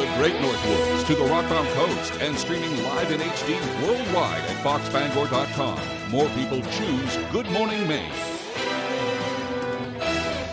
the Great Northwoods to the Rockbound Coast and streaming live in HD worldwide at foxbangor.com. More people choose Good Morning Maine.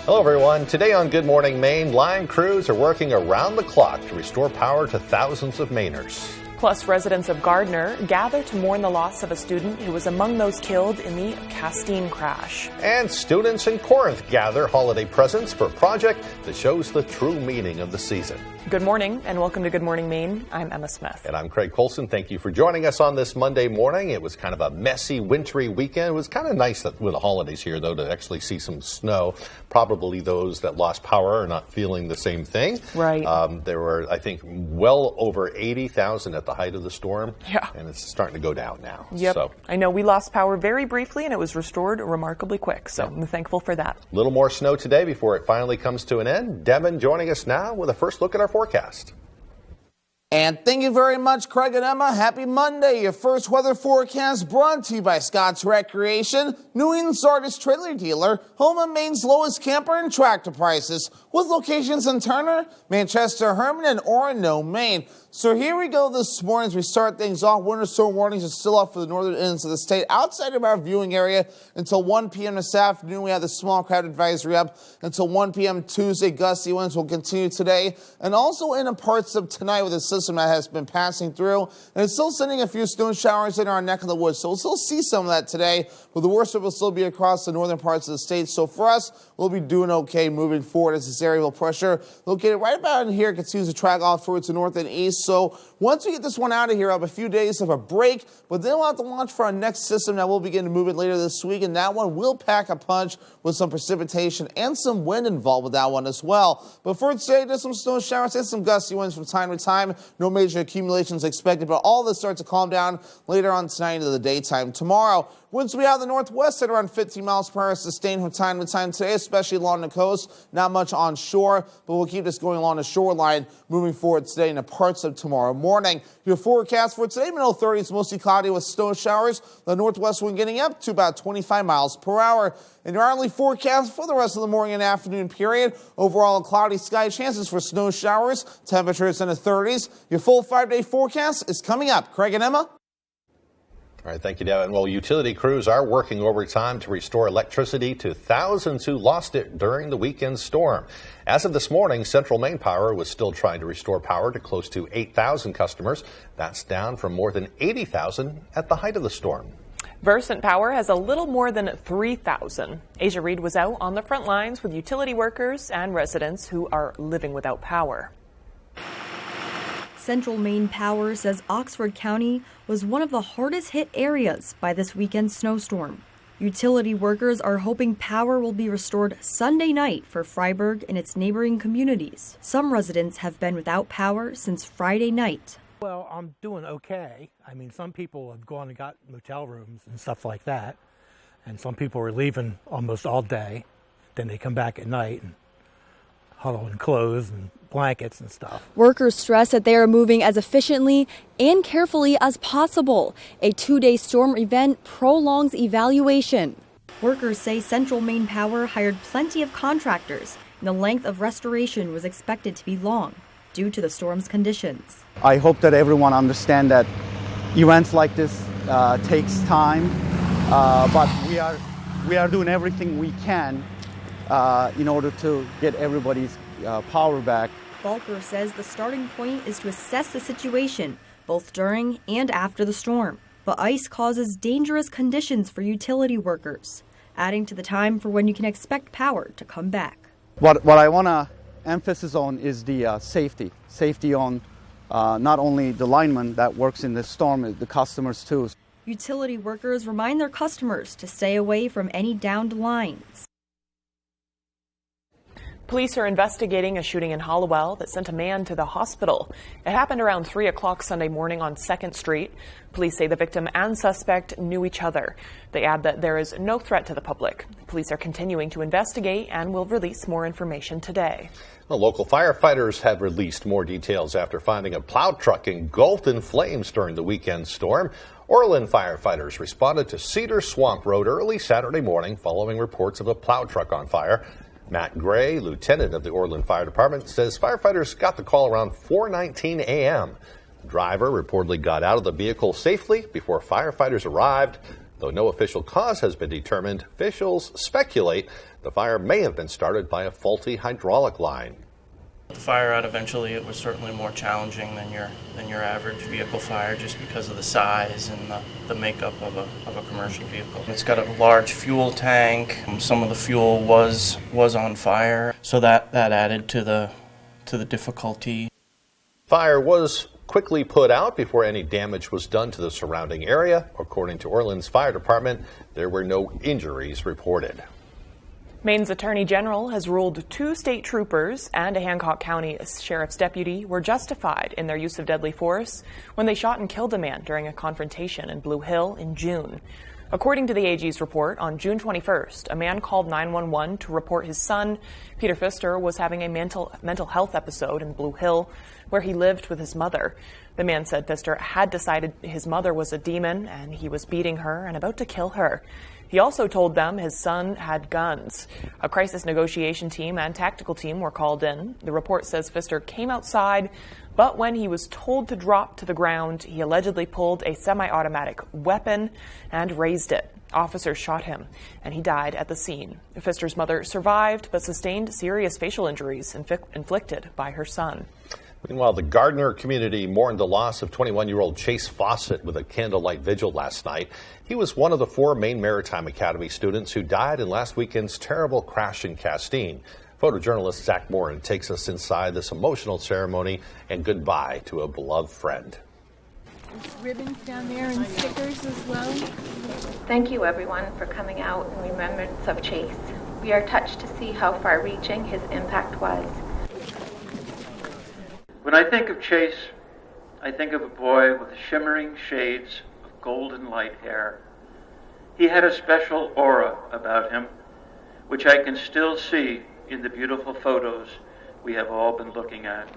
Hello, everyone. Today on Good Morning Maine, line crews are working around the clock to restore power to thousands of Mainers. Plus, residents of Gardner gather to mourn the loss of a student who was among those killed in the Castine crash. And students in Corinth gather holiday presents for a project that shows the true meaning of the season. Good morning and welcome to Good Morning Maine. I'm Emma Smith. And I'm Craig Colson. Thank you for joining us on this Monday morning. It was kind of a messy, wintry weekend. It was kind of nice that with the holidays here, though, to actually see some snow. Probably those that lost power are not feeling the same thing. Right. There were, I think, well over 80,000 at the height of the storm. Yeah. And it's starting to go down now. Yep. So, I know we lost power very briefly and it was restored remarkably quick. So I'm thankful for that. a little more snow today before it finally comes to an end. Devin joining us now with a first look at our forecast. And thank you very much, Craig and Emma. Happy Monday. Your first weather forecast brought to you by Scott's Recreation, New England's largest trailer dealer, home of Maine's lowest camper and tractor prices, with locations in Turner, Manchester, Herman, and Orono, Maine. So here we go this morning as we start things off. Winter storm warnings are still up for the northern ends of the state outside of our viewing area until 1 p.m. this afternoon. We have the small crowd advisory up until 1 p.m. Tuesday. Gusty winds will continue today and also in parts of tonight with a system that has been passing through. And it's still sending a few snow showers in our neck of the woods. So we'll still see some of that today, but the worst of it will still be across the northern parts of the state. So for us, we'll be doing okay moving forward as this aerial pressure located right about in here continues to track off towards the north and east. So once we get this one out of here, I'll have a few days of a break, but then we'll have to launch for our next system that will begin to move it later this week, and that one will pack a punch with some precipitation and some wind involved with that one as well. But for today, just some snow showers and some gusty winds from time to time. No major accumulations expected, but all this starts to calm down later on tonight into the daytime. Tomorrow, winds will be out of the northwest at around 15 miles per hour, sustained from time to time today, especially along the coast. Not much on shore, but we'll keep this going along the shoreline moving forward today into parts of tomorrow morning. Your forecast for today, middle 30s, mostly cloudy with snow showers. The northwest wind getting up to about 25 miles per hour. And your hourly forecast for the rest of the morning and afternoon period. Overall, a cloudy sky, chances for snow showers, temperatures in the 30s. Your full 5-day forecast is coming up. Craig and Emma. All right, thank you, Devin. Well, utility crews are working overtime to restore electricity to thousands who lost it during the weekend storm. As of this morning, Central Maine Power was still trying to restore power to close to 8,000 customers. That's down from more than 80,000 at the height of the storm. Versant Power has a little more than 3,000. Asia Reed was out on the front lines with utility workers and residents who are living without power. Central Maine Power says Oxford County was one of the hardest hit areas by this weekend's snowstorm. Utility workers are hoping power will be restored Sunday night for Freiburg and its neighboring communities. Some residents have been without power since Friday night. Well, I'm doing okay. I mean, some people have gone and got motel rooms and stuff like that. And some people are leaving almost all day. Then they come back at night and huddle in clothes and blankets and stuff. Workers stress that they are moving as efficiently and carefully as possible. A 2-day storm event prolongs evaluation. Workers say Central Maine Power hired plenty of contractors, and the length of restoration was expected to be long due to the storm's conditions. I hope that everyone understands that events like this takes time, but we are doing everything we can in order to get everybody's power back. Balker says the starting point is to assess the situation both during and after the storm. But ice causes dangerous conditions for utility workers, adding to the time for when you can expect power to come back. What I want to emphasize on is the safety. Safety on not only the lineman that works in this storm, the customers too. Utility workers remind their customers to stay away from any downed lines. Police are investigating a shooting in Hollowell that sent a man to the hospital. It happened around 3 o'clock Sunday morning on 2nd Street. Police say the victim and suspect knew each other. They add that there is no threat to the public. Police are continuing to investigate and will release more information today. Well, local firefighters have released more details after finding a plow truck engulfed in flames during the weekend storm. Orland firefighters responded to Cedar Swamp Road early Saturday morning following reports of a plow truck on fire. Matt Gray, lieutenant of the Orland Fire Department, says firefighters got the call around 4:19 a.m. The driver reportedly got out of the vehicle safely before firefighters arrived. Though no official cause has been determined, officials speculate the fire may have been started by a faulty hydraulic line. The fire out eventually, it was certainly more challenging than your average vehicle fire just because of the size and the makeup of a commercial vehicle. It's got a large fuel tank. Some of the fuel was on fire, so that added to the difficulty. Fire was quickly put out before any damage was done to the surrounding area. According to Orland's Fire Department, there were no injuries reported. Maine's Attorney General has ruled 2 state troopers and a Hancock County Sheriff's deputy were justified in their use of deadly force when they shot and killed a man during a confrontation in Blue Hill in June. According to the AG's report, on June 21st, a man called 911 to report his son, Peter Pfister, was having a mental health episode in Blue Hill, where he lived with his mother. The man said Pfister had decided his mother was a demon and he was beating her and about to kill her. He also told them his son had guns. A crisis negotiation team and tactical team were called in. The report says Pfister came outside, but when he was told to drop to the ground, he allegedly pulled a semi-automatic weapon and raised it. Officers shot him, and he died at the scene. Pfister's mother survived, but sustained serious facial injuries inflicted by her son. Meanwhile, the Gardner community mourned the loss of 21-year-old Chase Fawcett with a candlelight vigil last night. He was one of the 4 Maine Maritime Academy students who died in last weekend's terrible crash in Castine. Photojournalist Zach Morin takes us inside this emotional ceremony and goodbye to a beloved friend. There's ribbons down there and stickers as well. Thank you, everyone, for coming out in remembrance of Chase. We are touched to see how far-reaching his impact was. When I think of Chase, I think of a boy with shimmering shades of golden light hair. He had a special aura about him, which I can still see in the beautiful photos we have all been looking at.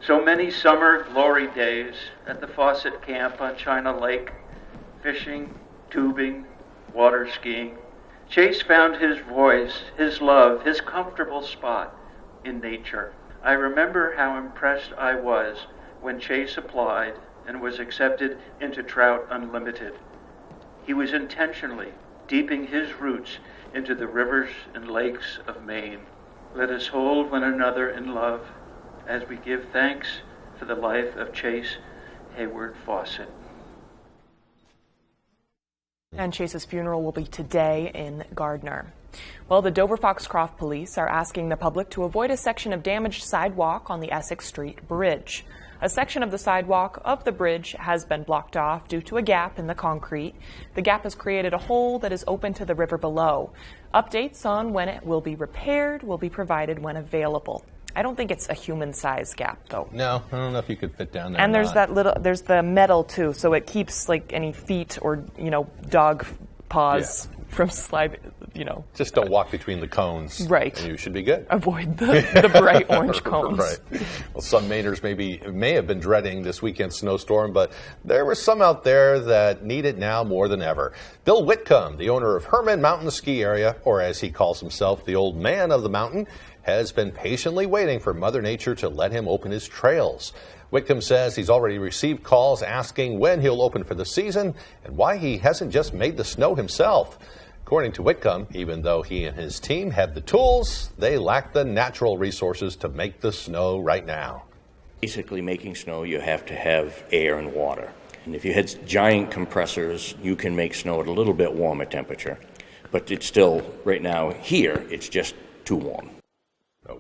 So many summer glory days at the Fawcett camp on China Lake, fishing, tubing, water skiing. Chase found his voice, his love, his comfortable spot in nature. I remember how impressed I was when Chase applied and was accepted into Trout Unlimited. He was intentionally deepening his roots into the rivers and lakes of Maine. Let us hold one another in love as we give thanks for the life of Chase Hayward Fawcett. And Chase's funeral will be today in Gardner. Well, the Dover Foxcroft police are asking the public to avoid a section of damaged sidewalk on the Essex Street Bridge. A section of the sidewalk of the bridge has been blocked off due to a gap in the concrete. The gap has created a hole that is open to the river below. Updates on when it will be repaired will be provided when available. I don't think it's a human-sized gap, though. No, I don't know if you could fit down there. And there's there's the metal, too, so it keeps, like, any feet or, dog paws from sliding, Just don't walk between the cones. Right. And you should be good. Avoid the bright orange cones. Right. Well, some Mainers may have been dreading this weekend's snowstorm, but there were some out there that need it now more than ever. Bill Whitcomb, the owner of Herman Mountain Ski Area, or as he calls himself, the old man of the mountain, has been patiently waiting for Mother Nature to let him open his trails. Whitcomb says he's already received calls asking when he'll open for the season and why he hasn't just made the snow himself. According to Whitcomb, even though he and his team have the tools, they lack the natural resources to make the snow right now. Basically, making snow, you have to have air and water. And if you had giant compressors, you can make snow at a little bit warmer temperature. But it's still, right now, here, it's just too warm.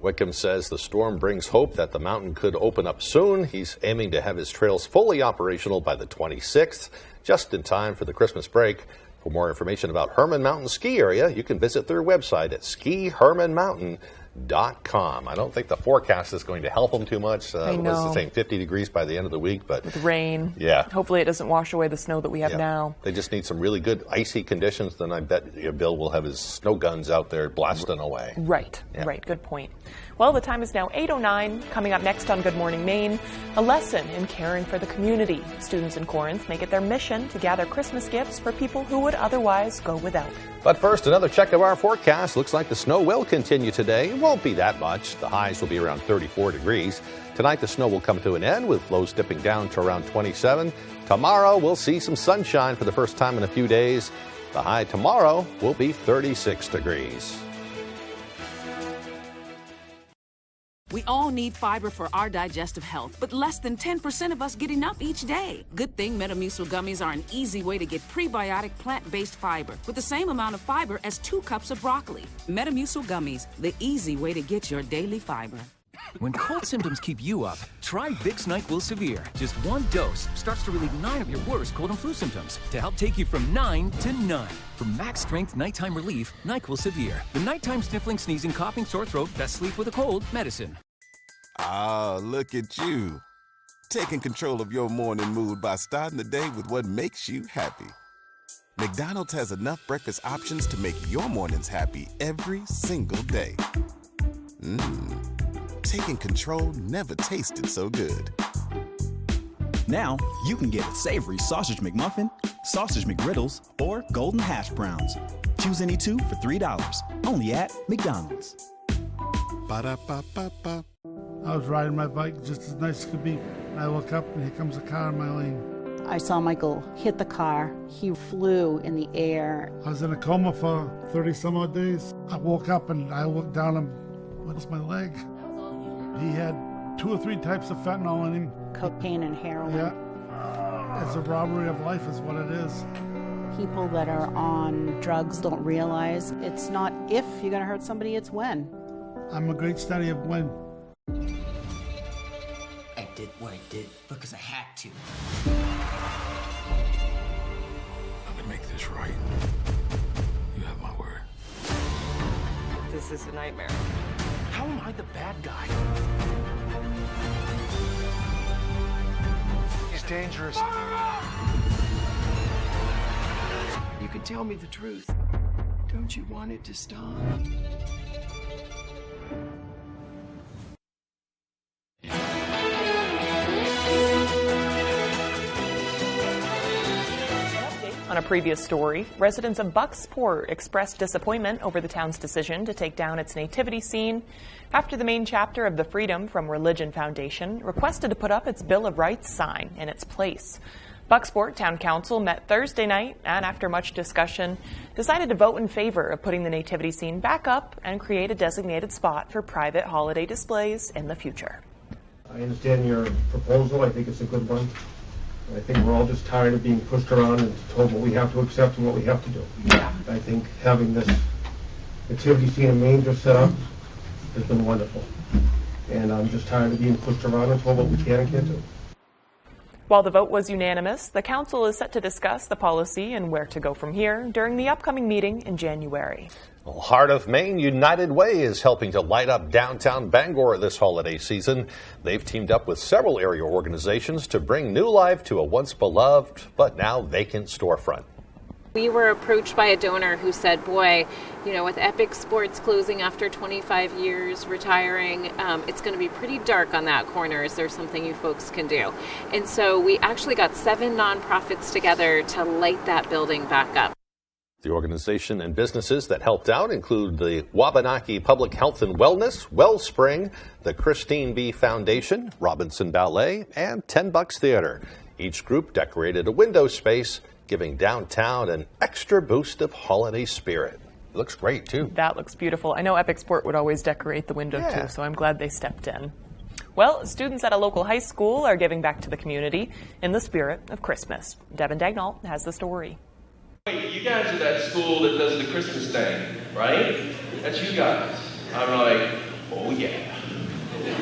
Whitcomb says the storm brings hope that the mountain could open up soon. He's aiming to have his trails fully operational by the 26th, just in time for the Christmas break. For more information about Herman Mountain Ski Area, you can visit their website at skihermanmountain.com. WFVX.com. I don't think the forecast is going to help them too much. I know. It was saying 50 degrees by the end of the week, but with rain. Yeah. Hopefully it doesn't wash away the snow that we have now. They just need some really good icy conditions. Then I bet Bill will have his snow guns out there blasting away. Right. Good point. Well, the time is now 8:09. Coming up next on Good Morning Maine, a lesson in caring for the community. Students in Corinth make it their mission to gather Christmas gifts for people who would otherwise go without. But first, another check of our forecast. Looks like the snow will continue today. It won't be that much. The highs will be around 34 degrees. Tonight, the snow will come to an end with lows dipping down to around 27. Tomorrow, we'll see some sunshine for the first time in a few days. The high tomorrow will be 36 degrees. We all need fiber for our digestive health, but less than 10% of us get enough each day. Good thing Metamucil gummies are an easy way to get prebiotic plant-based fiber with the same amount of fiber as 2 cups of broccoli. Metamucil gummies, the easy way to get your daily fiber. When cold symptoms keep you up, try Vicks NyQuil Severe. Just 1 dose starts to relieve 9 of your worst cold and flu symptoms to help take you from 9 to 9. For max strength nighttime relief, NyQuil Severe. The nighttime sniffling, sneezing, coughing, sore throat, best sleep with a cold medicine. Ah, look at you. Taking control of your morning mood by starting the day with what makes you happy. McDonald's has enough breakfast options to make your mornings happy every single day. Taking control never tasted so good. Now, you can get a savory sausage McMuffin, sausage McGriddles, or golden hash browns. Choose any 2 for $3, only at McDonald's. Ba-da-ba-ba-ba. I was riding my bike just as nice as could be. I look up and here comes a car in my lane. I saw Michael hit the car. He flew in the air. I was in a coma for 30 some odd days. I woke up and I looked down and what is my leg? He had 2 or 3 types of fentanyl in him. Cocaine and heroin. Yeah. It's a robbery of life is what it is. People that are on drugs don't realize it's not if you're going to hurt somebody, it's when. I'm a great study of when. I did what I did because I had to. I'm gonna make this right. You have my word. This is a nightmare. How am I the bad guy? He's dangerous. You can tell me the truth. Don't you want it to stop? On a previous story, residents of Bucksport expressed disappointment over the town's decision to take down its nativity scene after the main chapter of the Freedom from Religion Foundation requested to put up its Bill of Rights sign in its place. Bucksport Town Council met Thursday night and, after much discussion, decided to vote in favor of putting the nativity scene back up and create a designated spot for private holiday displays in the future. I understand your proposal. I think it's a good one. I think we're all just tired of being pushed around and told what we have to accept and what we have to do. Yeah. I think having this nativity scene and manger set up has been wonderful. And I'm just tired of being pushed around and told what we can and can't do. While the vote was unanimous, the council is set to discuss the policy and where to go from here during the upcoming meeting in January. Well, Heart of Maine United Way is helping to light up downtown Bangor this holiday season. They've teamed up with several area organizations to bring new life to a once beloved but now vacant storefront. We were approached by a donor who said, boy, you know, with Epic Sports closing after 25 years, retiring, it's going to be pretty dark on that corner. Is there something you folks can do? And so we actually got 7 nonprofits together to light that building back up. The organization and businesses that helped out include the Wabanaki Public Health and Wellness, Wellspring, the Christine B. Foundation, Robinson Ballet, and 10 Bucks Theater. Each group decorated a window space, giving downtown an extra boost of holiday spirit. It looks great, too. That looks beautiful. I know Epic Sport would always decorate the window, too, so I'm glad they stepped in. Well, students at a local high school are giving back to the community in the spirit of Christmas. Devin Dagnall has the story. Wait, you guys are that school that does the Christmas thing, right? That's you guys. I'm like, oh yeah.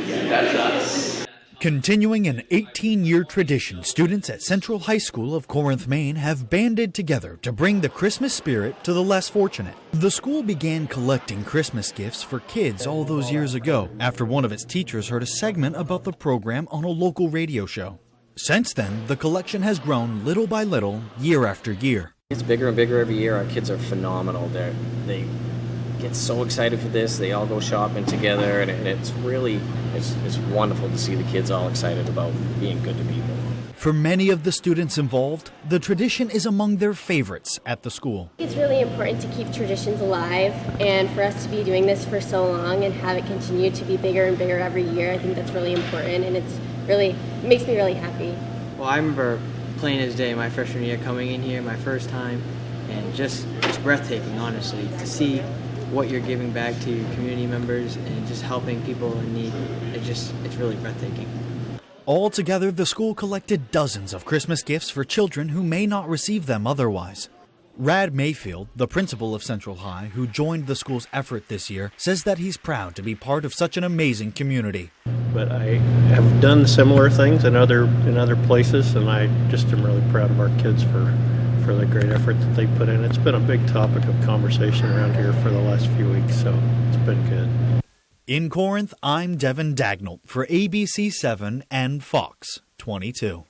Yeah, that's us. Continuing an 18-year tradition, students at Central High School of Corinth, Maine have banded together to bring the Christmas spirit to the less fortunate. The school began collecting Christmas gifts for kids all those years ago after one of its teachers heard a segment about the program on a local radio show. Since then, the collection has grown little by little, year after year. It's bigger and bigger every year. Our kids are phenomenal. They get so excited for this. They all go shopping together, and it's really it's wonderful to see the kids all excited about being good to people. For many of the students involved, the tradition is among their favorites at the school. It's really important to keep traditions alive, and for us to be doing this for so long and have it continue to be bigger and bigger every year, I think that's really important, and it makes me really happy. Well, I remember plain as day my freshman year, coming in here my first time, and just breathtaking, honestly, to see what you're giving back to your community members and just helping people in need. It's really breathtaking. Altogether, the school collected dozens of Christmas gifts for children who may not receive them otherwise. Rad Mayfield, the principal of Central High, who joined the school's effort this year, says that he's proud to be part of such an amazing community. But I have done similar things in other places, and I just am really proud of our kids for the great effort that they put in. It's been a big topic of conversation around here for the last few weeks, so it's been good. In Corinth, I'm Devin Dagnall for ABC 7 and Fox 22.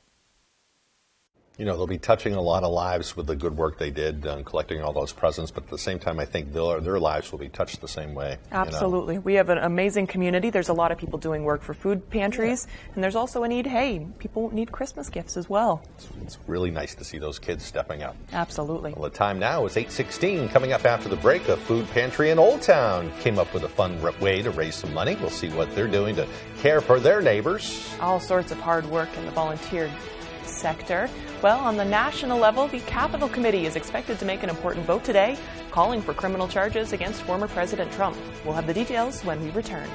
You know, they'll be touching a lot of lives with the good work they did collecting all those presents, but at the same time, I think their lives will be touched the same way. Absolutely. We have an amazing community. There's a lot of people doing work for food pantries, and there's also a need, people need Christmas gifts as well. It's really nice to see those kids stepping up. Absolutely. Well, the time now is 8:16. Coming up after the break, a food pantry in Old Town came up with a fun way to raise some money. We'll see what they're doing to care for their neighbors. All sorts of hard work in the volunteer sector. Well, on the national level, the Capitol Committee is expected to make an important vote today, calling for criminal charges against former President Trump. We'll have the details when we return.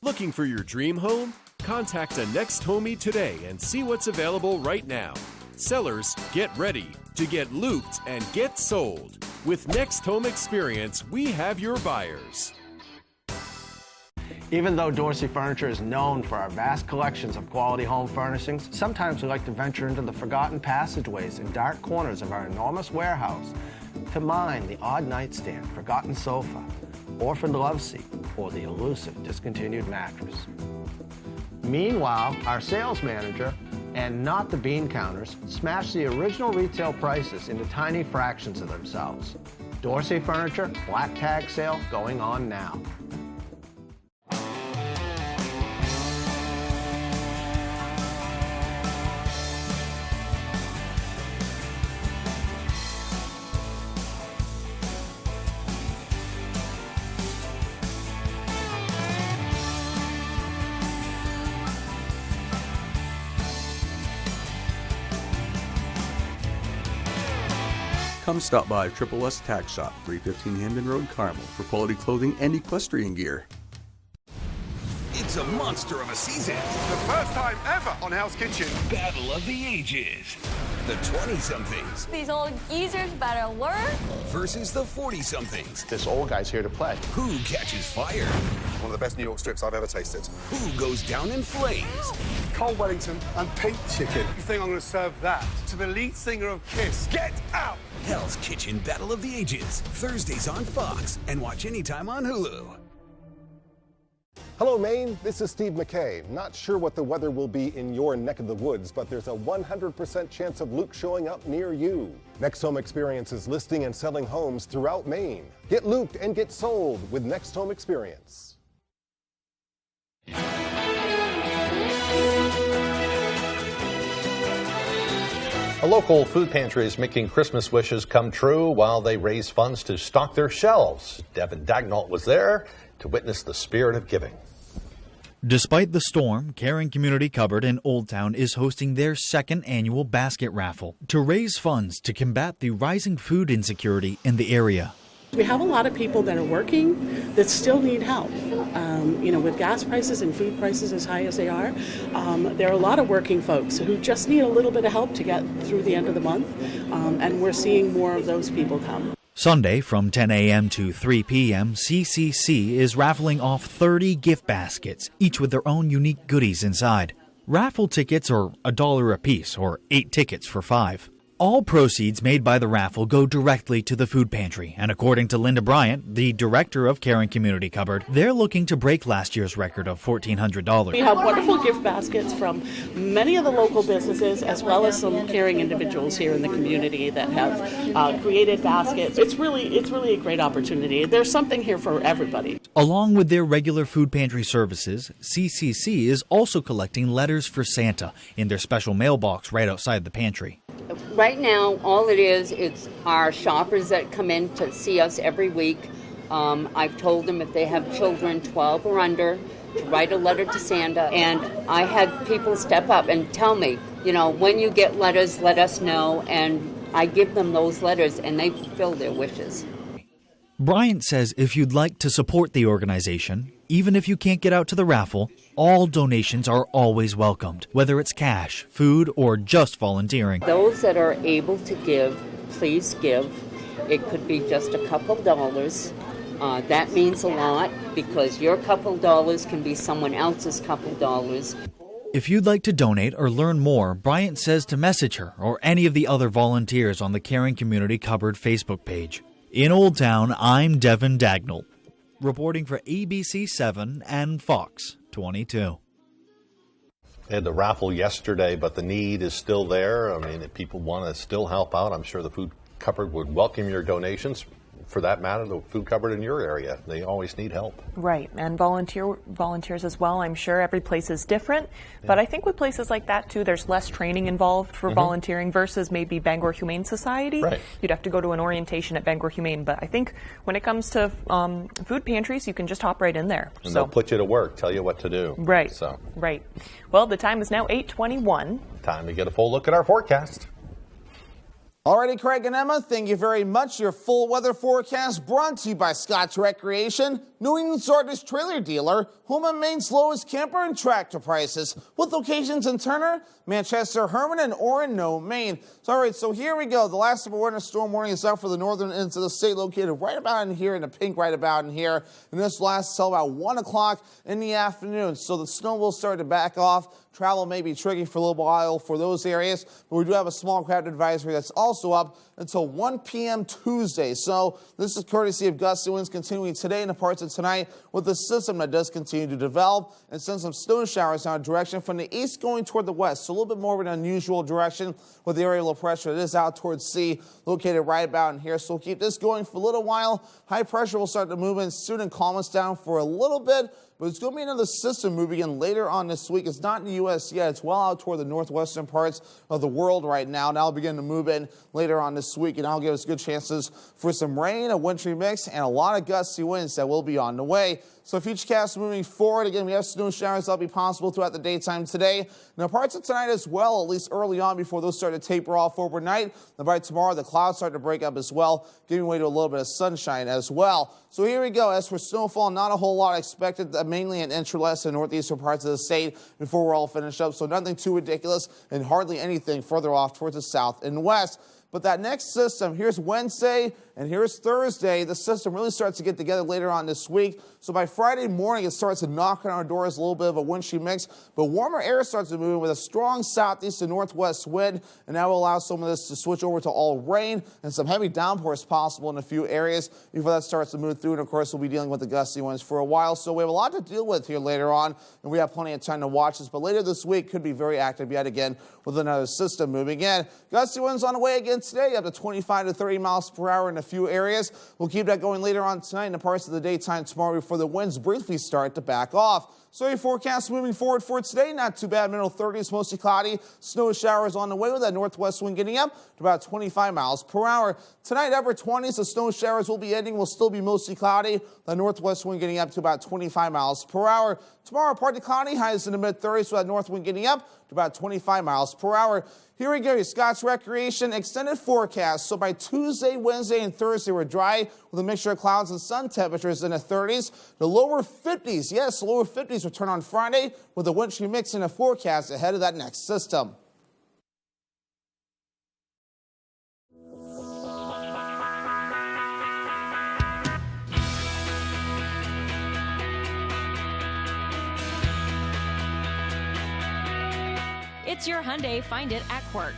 Looking for your dream home? Contact a Next Homie today and see what's available right now. Sellers, get ready to get looped and get sold. With Next Home Experience, we have your buyers. Even though Dorsey Furniture is known for our vast collections of quality home furnishings, sometimes we like to venture into the forgotten passageways and dark corners of our enormous warehouse to mine the odd nightstand, forgotten sofa, orphaned love seat, or the elusive discontinued mattress. Meanwhile, our sales manager, and not the bean counters, smash the original retail prices into tiny fractions of themselves. Dorsey Furniture, black tag sale going on now. Come stop by Triple S Tack Shop, 315 Hamden Road, Carmel, for quality clothing and equestrian gear. It's a monster of a season. The first time ever on Hell's Kitchen. Battle of the Ages. The 20-somethings. These old geezers better work. Versus the 40-somethings. This old guy's here to play. Who catches fire? One of the best New York strips I've ever tasted. Who goes down in flames? Cold Wellington and pink chicken. You think I'm going to serve that to the lead singer of Kiss? Get out! Hell's Kitchen Battle of the Ages. Thursdays on Fox and watch anytime on Hulu. Hello, Maine. This is Steve McKay. Not sure what the weather will be in your neck of the woods, but there's a 100% chance of Luke showing up near you. Next Home Experience is listing and selling homes throughout Maine. Get looped and get sold with Next Home Experience. A local food pantry is making Christmas wishes come true while they raise funds to stock their shelves. Devin Dagnall was there to witness the spirit of giving. Despite the storm, Caring Community Cupboard in Old Town is hosting their second annual basket raffle to raise funds to combat the rising food insecurity in the area. We have a lot of people that are working that still need help. With gas prices and food prices as high as they are, there are a lot of working folks who just need a little bit of help to get through the end of the month, and we're seeing more of those people come. Sunday from 10 a.m. to 3 p.m., CCC is raffling off 30 gift baskets, each with their own unique goodies inside. Raffle tickets are $1 a piece, or 8 tickets for $5. All proceeds made by the raffle go directly to the food pantry, and according to Linda Bryant, the director of Caring Community Cupboard, they're looking to break last year's record of $1,400. We have wonderful gift baskets from many of the local businesses, as well as some caring individuals here in the community that have created baskets. It's really a great opportunity. There's something here for everybody. Along with their regular food pantry services, CCC is also collecting letters for Santa in their special mailbox right outside the pantry. Right now, all it is, it's our shoppers that come in to see us every week. I've told them if they have children 12 or under to write a letter to Santa. And I had people step up and tell me, when you get letters, let us know. And I give them those letters and they fulfill their wishes. Bryant says if you'd like to support the organization, even if you can't get out to the raffle, all donations are always welcomed, whether it's cash, food, or just volunteering. Those that are able to give, please give. It could be just a couple dollars. That means a lot because your couple dollars can be someone else's couple dollars. If you'd like to donate or learn more, Bryant says to message her or any of the other volunteers on the Caring Community Cupboard Facebook page. In Old Town, I'm Devin Dagnall, reporting for ABC 7 and Fox 22. They had the raffle yesterday, but the need is still there. I mean, if people want to still help out, I'm sure the food cupboard would welcome your donations. For that matter, the food cupboard in your area, they always need help. Right, and volunteers as well. I'm sure every place is different, but I think with places like that too, there's less training involved for volunteering versus maybe Bangor Humane Society. Right. You'd have to go to an orientation at Bangor Humane, but I think when it comes to food pantries, you can just hop right in there. And they'll put you to work, tell you what to do. Right. So. Right. Well, the time is now 8:21. Time to get a full look at our forecast. Alrighty, Craig and Emma, thank you very much. Your full weather forecast brought to you by Scotch Recreation, New England's largest trailer dealer, home and Maine's lowest camper and tractor prices, with locations in Turner, Manchester, Herman, and Orono, Maine. So here we go. The last of a winter storm warning is out for the northern ends of the state, located right about in here, in the pink right about in here. And this lasts till about 1 o'clock in the afternoon. So the snow will start to back off. Travel may be tricky for a little while for those areas, but we do have a small craft advisory that's also up until 1 p.m. Tuesday. So this is courtesy of gusty winds continuing today and the parts of tonight with the system that does continue to develop and send some snow showers in our direction from the east going toward the west. So a little bit more of an unusual direction with the area of low pressure. It is out towards sea, located right about in here. So we'll keep this going for a little while. High pressure will start to move in soon and calm us down for a little bit. But it's going to be another system moving in later on this week. It's not in the U.S. yet. It's well out toward the northwestern parts of the world right now. Now it'll begin to move in later on this week, and that'll give us good chances for some rain, a wintry mix, and a lot of gusty winds that will be on the way. So futurecast moving forward. Again, we have snow showers that'll be possible throughout the daytime today. Now parts of tonight as well, at least early on before those start to taper off overnight. And by tomorrow, the clouds start to break up as well, giving way to a little bit of sunshine as well. So here we go. As for snowfall, not a whole lot expected, mainly in inch or less in northeastern parts of the state before we're all finished up. So nothing too ridiculous and hardly anything further off towards the south and west. But that next system, here's Wednesday and here's Thursday. The system really starts to get together later on this week. So by Friday morning, it starts to knock on our doors, a little bit of a wintry mix. But warmer air starts to move in with a strong southeast and northwest wind. And that will allow some of this to switch over to all rain and some heavy downpours possible in a few areas before that starts to move through. And of course, we'll be dealing with the gusty winds for a while. So we have a lot to deal with here later on. And we have plenty of time to watch this. But later this week could be very active yet again with another system moving in. Gusty winds on the way again today, up to 25 to 30 miles per hour in a few areas. We'll keep that going later on tonight in the parts of the daytime tomorrow before the winds briefly start to back off. So your forecast moving forward for today, not too bad. Middle 30s, mostly cloudy. Snow showers on the way with that northwest wind getting up to about 25 miles per hour. Tonight, upper 20s, the snow showers will be ending. Will still be mostly cloudy. The northwest wind getting up to about 25 miles per hour. Tomorrow, partly cloudy, highs in the mid-30s with that north wind getting up to about 25 miles per hour. Here we go, your Scotch Recreation extended forecast. So by Tuesday, Wednesday, and Thursday, we're dry with a mixture of clouds and sun. Temperatures in the 30s. The lower 50s, yes, the lower 50s return on Friday with a wintry mix in a forecast ahead of that next system. It's your Hyundai. Find it at Quirk.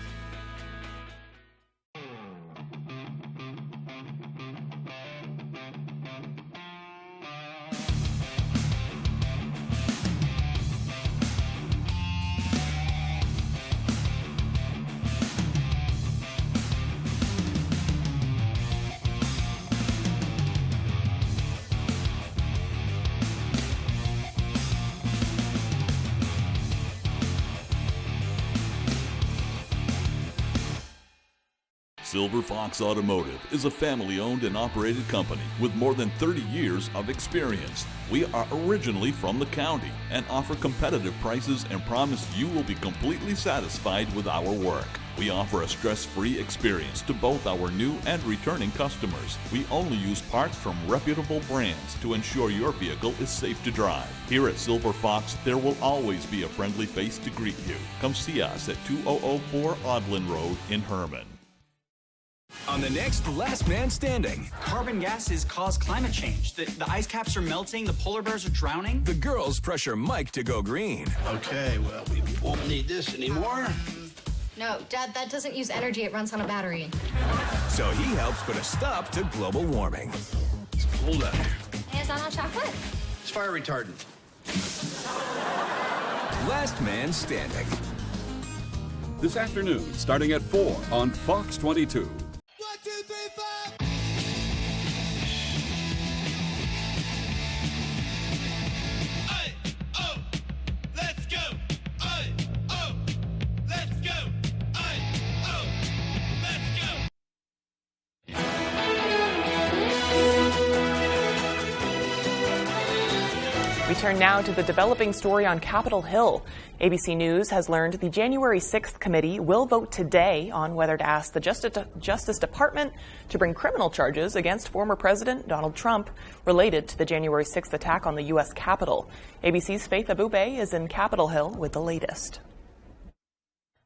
Silver Fox Automotive is a family-owned and operated company with more than 30 years of experience. We are originally from the county and offer competitive prices and promise you will be completely satisfied with our work. We offer a stress-free experience to both our new and returning customers. We only use parts from reputable brands to ensure your vehicle is safe to drive. Here at Silver Fox, there will always be a friendly face to greet you. Come see us at 2004 Audlin Road in Herman. On the next Last Man Standing. Carbon gases cause climate change. The ice caps are melting, the polar bears are drowning. The girls pressure Mike to go green. Okay, well, we won't need this anymore. No, Dad, that doesn't use energy. It runs on a battery. So he helps put a stop to global warming. It's cold out here. Hey, is that not chocolate? It's fire retardant. Last Man Standing. This afternoon, starting at 4 on Fox 22. We turn now to the developing story on Capitol Hill. ABC News has learned the January 6th committee will vote today on whether to ask the Justice Department to bring criminal charges against former President Donald Trump related to the January 6th attack on the U.S. Capitol. ABC's Faith Abube is in Capitol Hill with the latest.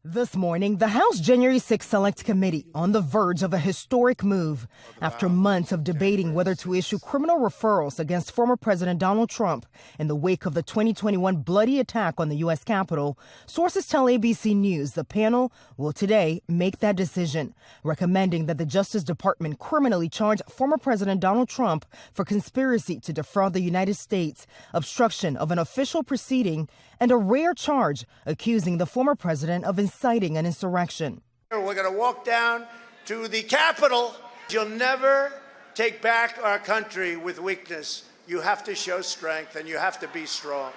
This morning, the House January 6 Select Committee on the verge of a historic move after months of debating whether to issue criminal referrals against former President Donald Trump in the wake of the 2021 bloody attack on the U.S. Capitol. Sources tell ABC News the panel will today make that decision, recommending that the Justice Department criminally charge former President Donald Trump for conspiracy to defraud the United States, obstruction of an official proceeding, and a rare charge accusing the former president of inciting an insurrection. We're going to walk down to the Capitol. You'll never take back our country with weakness. You have to show strength and you have to be strong.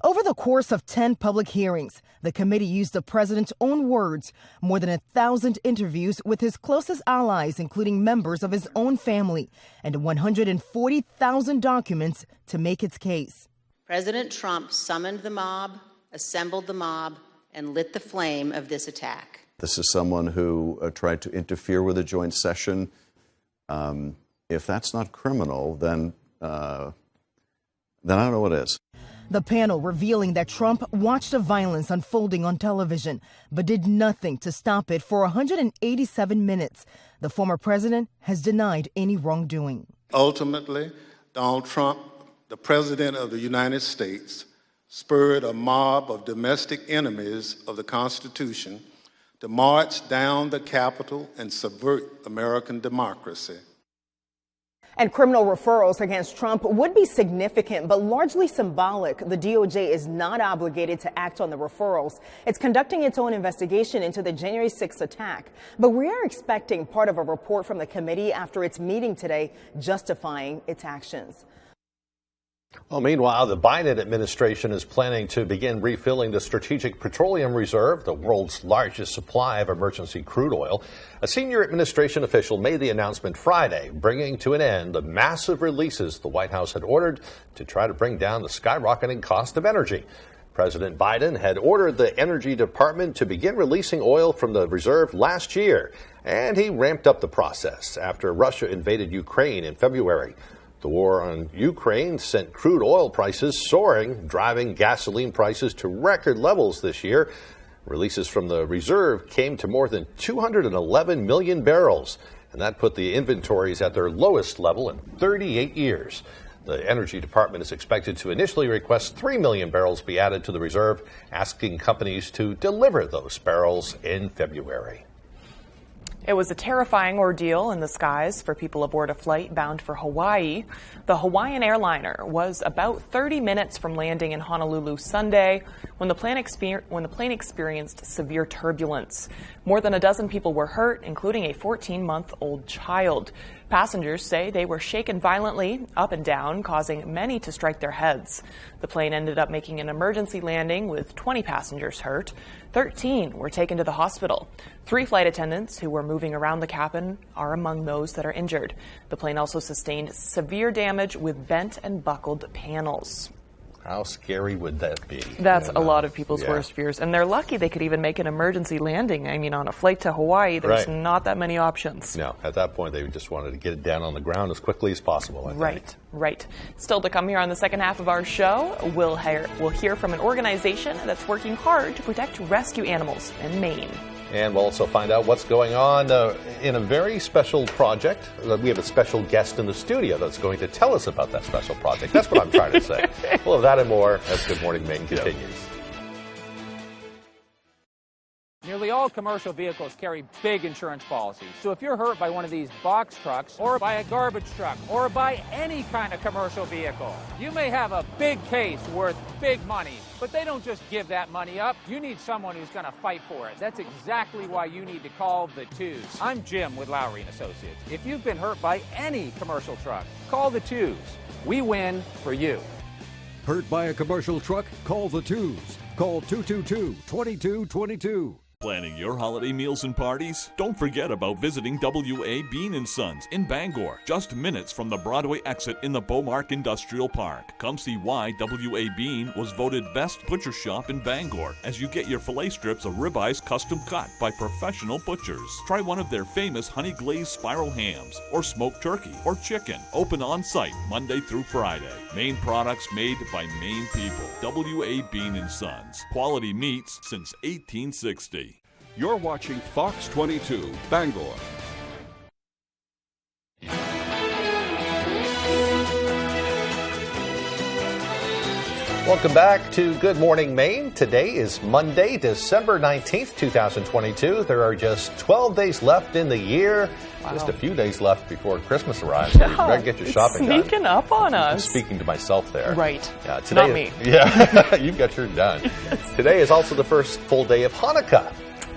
Over the course of 10 public hearings, the committee used the president's own words, more than 1,000 interviews with his closest allies, including members of his own family, and 140,000 documents to make its case. President Trump summoned the mob, assembled the mob, and lit the flame of this attack. This is someone who tried to interfere with a joint session. If that's not criminal, then I don't know what is. The panel revealing that Trump watched the violence unfolding on television, but did nothing to stop it for 187 minutes. The former president has denied any wrongdoing. Ultimately, Donald Trump, the President of the United States, spurred a mob of domestic enemies of the Constitution to march down the Capitol and subvert American democracy. And criminal referrals against Trump would be significant, but largely symbolic. The DOJ is not obligated to act on the referrals. It's conducting its own investigation into the January 6th attack. But we are expecting part of a report from the committee after its meeting today justifying its actions. Well, meanwhile, the Biden administration is planning to begin refilling the Strategic Petroleum Reserve, the world's largest supply of emergency crude oil. A senior administration official made the announcement Friday, bringing to an end the massive releases the White House had ordered to try to bring down the skyrocketing cost of energy. President Biden had ordered the Energy Department to begin releasing oil from the reserve last year, and he ramped up the process after Russia invaded Ukraine in February. The war on Ukraine sent crude oil prices soaring, driving gasoline prices to record levels this year. Releases from the reserve came to more than 211 million barrels, and that put the inventories at their lowest level in 38 years. The Energy Department is expected to initially request 3 million barrels be added to the reserve, asking companies to deliver those barrels in February. It was a terrifying ordeal in the skies for people aboard a flight bound for Hawaii. The Hawaiian airliner was about 30 minutes from landing in Honolulu Sunday when the plane experienced severe turbulence. More than a dozen people were hurt, including a 14-month-old child. Passengers say they were shaken violently up and down, causing many to strike their heads. The plane ended up making an emergency landing with 20 passengers hurt. 13 were taken to the hospital. 3 flight attendants who were moving around the cabin are among those that are injured. The plane also sustained severe damage with bent and buckled panels. How scary would that be? That's a lot of people's worst fears. And they're lucky they could even make an emergency landing. I mean, on a flight to Hawaii, there's not that many options. No, at that point, they just wanted to get it down on the ground as quickly as possible, I think. Right. Still to come here on the second half of our show, we'll hear from an organization that's working hard to protect rescue animals in Maine. And we'll also find out what's going on in a very special project. We have a special guest in the studio that's going to tell us about that special project. That's what I'm trying to say. We'll have that and more as Good Morning Maine continues. Nearly all commercial vehicles carry big insurance policies. So if you're hurt by one of these box trucks, or by a garbage truck, or by any kind of commercial vehicle, you may have a big case worth big money. But they don't just give that money up. You need someone who's going to fight for it. That's exactly why you need to call the Twos. I'm Jim with Lowry & Associates. If you've been hurt by any commercial truck, call the Twos. We win for you. Hurt by a commercial truck? Call the Twos. Call 222-2222. Planning your holiday meals and parties? Don't forget about visiting W.A. Bean & Sons in Bangor, just minutes from the Broadway exit in the Beaumark Industrial Park. Come see why W.A. Bean was voted best butcher shop in Bangor as you get your filet strips of ribeyes custom cut by professional butchers. Try one of their famous honey glazed spiral hams or smoked turkey or chicken. Open on site Monday through Friday. Maine products made by Maine people. W.A. Bean & Sons. Quality meats since 1860. You're watching Fox 22, Bangor. Welcome back to Good Morning Maine. Today is Monday, December 19th, 2022. There are just 12 days left in the year. Wow. Just a few days left before Christmas arrives. So you better get your shopping done. Sneaking up on us. I'm speaking to myself there. Right. Yeah, today not me. Yeah, you've got your done. Yes. Today is also the first full day of Hanukkah.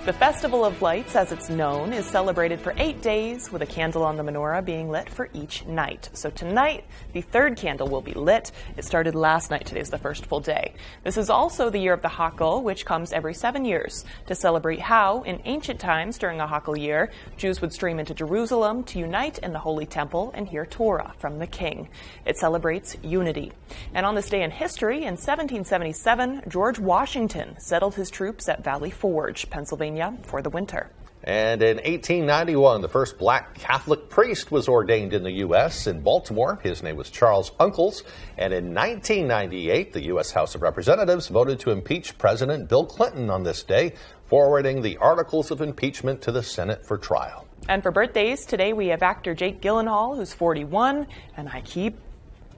The Festival of Lights, as it's known, is celebrated for 8 days with a candle on the menorah being lit for each night. So tonight, the third candle will be lit. It started last night. Today is the first full day. This is also the year of the Hakel, which comes every 7 years to celebrate how, in ancient times during a Hakel year, Jews would stream into Jerusalem to unite in the Holy Temple and hear Torah from the King. It celebrates unity. And on this day in history, in 1777, George Washington settled his troops at Valley Forge, Pennsylvania, for the winter. And in 1891, the first black Catholic priest was ordained in the U.S. in Baltimore. His name was Charles Uncles. And in 1998, the U.S. House of Representatives voted to impeach President Bill Clinton on this day, forwarding the articles of impeachment to the Senate for trial. And for birthdays, today we have actor Jake Gyllenhaal, who's 41, and I keep...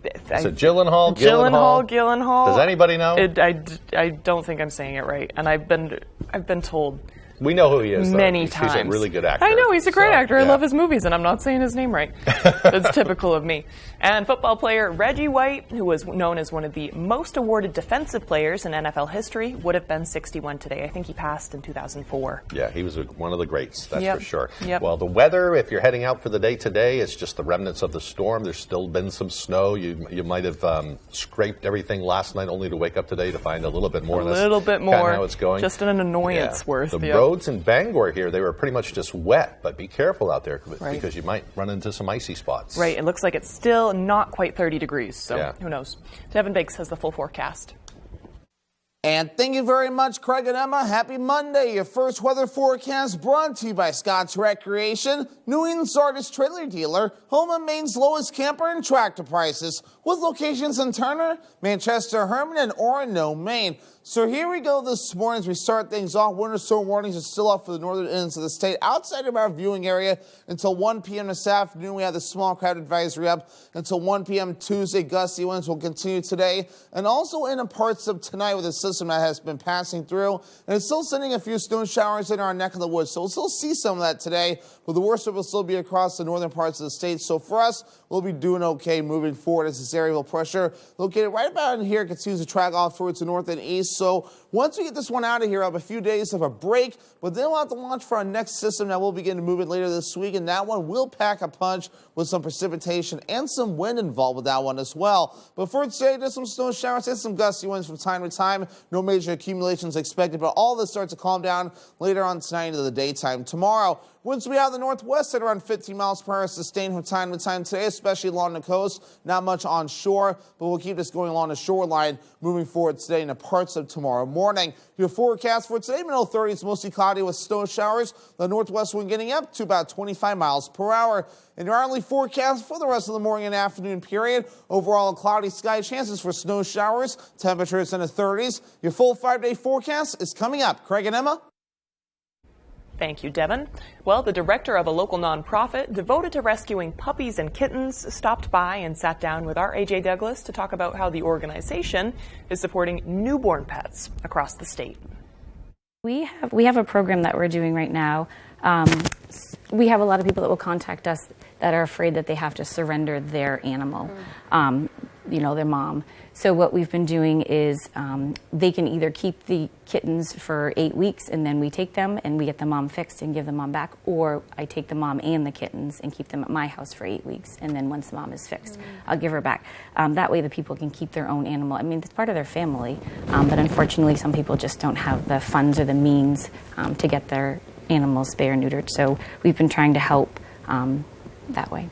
Is it Gyllenhaal? Gyllenhaal. Does anybody know? I don't think I'm saying it right, and I've been told... We know who he is, though. Many times. He's a really good actor. I know, he's a great actor. Yeah. I love his movies, and I'm not saying his name right. That's typical of me. And football player Reggie White, who was known as one of the most awarded defensive players in NFL history, would have been 61 today. I think he passed in 2004. Yeah, he was one of the greats, that's for sure. Yep. Well, the weather, if you're heading out for the day today, it's just the remnants of the storm. There's still been some snow. You might have scraped everything last night only to wake up today to find a little bit more. A little bit more. Kind of how it's going. Just an annoyance worth. The roads in Bangor here, they were pretty much just wet, but be careful out there because you might run into some icy spots. Right. It looks like it's still not quite 30 degrees, so who knows. Devin Biggs has the full forecast. And thank you very much, Craig and Emma. Happy Monday. Your first weather forecast brought to you by Scott's Recreation, New England's largest trailer dealer, home of Maine's lowest camper and tractor prices, with locations in Turner, Manchester, Herman, and Orono, Maine. So here we go this morning as we start things off. Winter storm warnings are still up for the northern ends of the state outside of our viewing area until 1 p.m. this afternoon. We have the small crowd advisory up until 1 p.m. Tuesday. Gusty winds will continue today and also into parts of tonight with a system that has been passing through. And it's still sending a few snow showers in our neck of the woods. So we'll still see some of that today, but the worst of it will still be across the northern parts of the state. So for us, we'll be doing okay moving forward as this area of pressure located right about in here continues to track off towards the north and east. So once we get this one out of here, I'll have a few days of a break, but then we'll have to launch for our next system that will begin to move it later this week, and that one will pack a punch with some precipitation and some wind involved with that one as well. But for today, just some snow showers and some gusty winds from time to time. No major accumulations expected, but all this starts to calm down later on tonight into the daytime. Tomorrow, winds will be out of the northwest at around 15 miles per hour, sustained from time to time today, especially along the coast. Not much on shore, but we'll keep this going along the shoreline moving forward today into parts of tomorrow morning. Your forecast for today, middle 30s, mostly cloudy with snow showers. The northwest wind getting up to about 25 miles per hour. And your hourly forecast for the rest of the morning and afternoon period. Overall, cloudy sky, chances for snow showers. Temperatures in the 30s. Your full 5-day forecast is coming up. Craig and Emma. Thank you, Devin. Well, the director of a local nonprofit devoted to rescuing puppies and kittens stopped by and sat down with our AJ Douglas to talk about how the organization is supporting newborn pets across the state. We have a program that we're doing right now. We have a lot of people that will contact us that are afraid that they have to surrender their animal, their mom. So what we've been doing is they can either keep the kittens for 8 weeks and then we take them and we get the mom fixed and give the mom back, or I take the mom and the kittens and keep them at my house for 8 weeks, and then once the mom is fixed, I'll give her back. That way the people can keep their own animal. I mean, it's part of their family, but unfortunately some people just don't have the funds or the means to get their animals spayed or neutered. So we've been trying to help that way.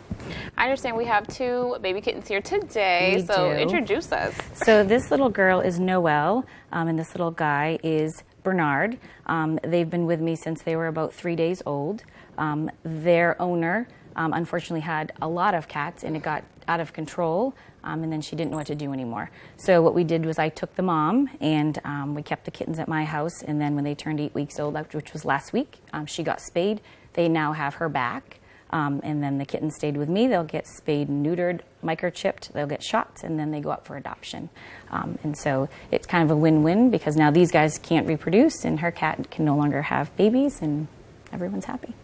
I understand we have 2 baby kittens here today, so introduce us. So this little girl is Noelle, and this little guy is Bernard. They've been with me since they were about 3 days old. Their owner unfortunately had a lot of cats, and it got out of control, and then she didn't know what to do anymore. So what we did was I took the mom, and we kept the kittens at my house, and then when they turned 8 weeks old, which was last week, she got spayed. They now have her back. And then the kittens stayed with me. They'll get spayed and neutered, microchipped, they'll get shots, and then they go up for adoption. And so it's kind of a win-win because now these guys can't reproduce and her cat can no longer have babies and everyone's happy.